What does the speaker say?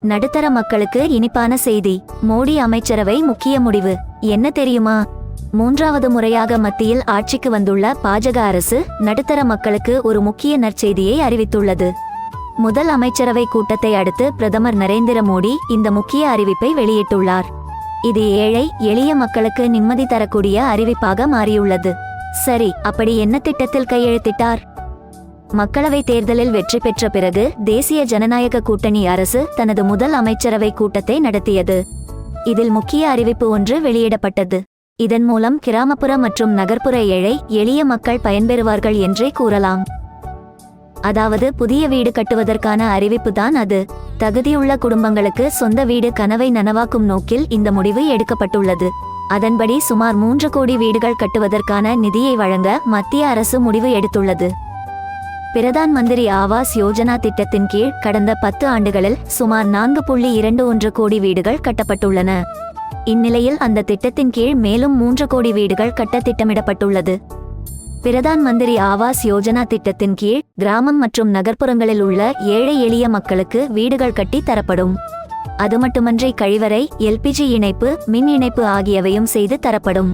நடுத்தர மக்களுக்கு இனிப்பான செய்தி. மோடி அமைச்சரவை முக்கிய முடிவு என்ன தெரியுமா? மூன்றாவது முறையாக மத்தியில் ஆட்சிக்கு வந்துள்ள பாஜக அரசு நடுத்தர மக்களுக்கு ஒரு முக்கிய நற்செய்தியை அறிவித்துள்ளது. முதல் அமைச்சரவை கூட்டத்தை அடுத்து பிரதமர் நரேந்திர மோடி இந்த முக்கிய அறிவிப்பை வெளியிட்டுள்ளார். இது ஏழை எளிய மக்களுக்கு நிம்மதி தரக்கூடிய அறிவிப்பாக மாறியுள்ளது. சரி, அப்படி என்ன திட்டத்தில் கையெழுத்திட்டார்? மக்களவை தேர்தலில் வெற்றி பெற்ற பிறகு தேசிய ஜனநாயக கூட்டணி அரசு தனது முதல் அமைச்சரவை கூட்டத்தை நடத்தியது. இதில் முக்கிய அறிவிப்பு ஒன்று வெளியிடப்பட்டது. இதன் மூலம் கிராமப்புற மற்றும் நகர்ப்புற ஏழை எளிய மக்கள் பயன்பெறுவார்கள் என்றே கூறலாம். அதாவது புதிய வீடு கட்டுவதற்கான அறிவிப்பு தான் அது. தகுதியுள்ள குடும்பங்களுக்கு சொந்த வீடு கனவை நனவாக்கும் நோக்கில் இந்த முடிவு எடுக்கப்பட்டுள்ளது. அதன்படி சுமார் 3 கோடி வீடுகள் கட்டுவதற்கான நிதியை வழங்க மத்திய அரசு முடிவு எடுத்துள்ளது. பிரதான் மந்திரி ஆவாஸ் யோஜனா திட்டத்தின் கீழ் கடந்த 10 ஆண்டுகளில் சுமார் 4.21 கோடி வீடுகள் கட்டப்பட்டுள்ளன. இந்நிலையில் அந்த திட்டத்தின் கீழ் மேலும் 3 கோடி வீடுகள் கட்ட திட்டமிடப்பட்டுள்ளது. பிரதான் மந்திரி ஆவாஸ் யோஜனா திட்டத்தின் கீழ் கிராமம் மற்றும் நகர்ப்புறங்களில் உள்ள ஏழை எளிய மக்களுக்கு வீடுகள் கட்டி தரப்படும். அது மட்டுமன்றி கழிவறை, LPG இணைப்பு, மின் இணைப்பு ஆகியவையும் செய்து தரப்படும்.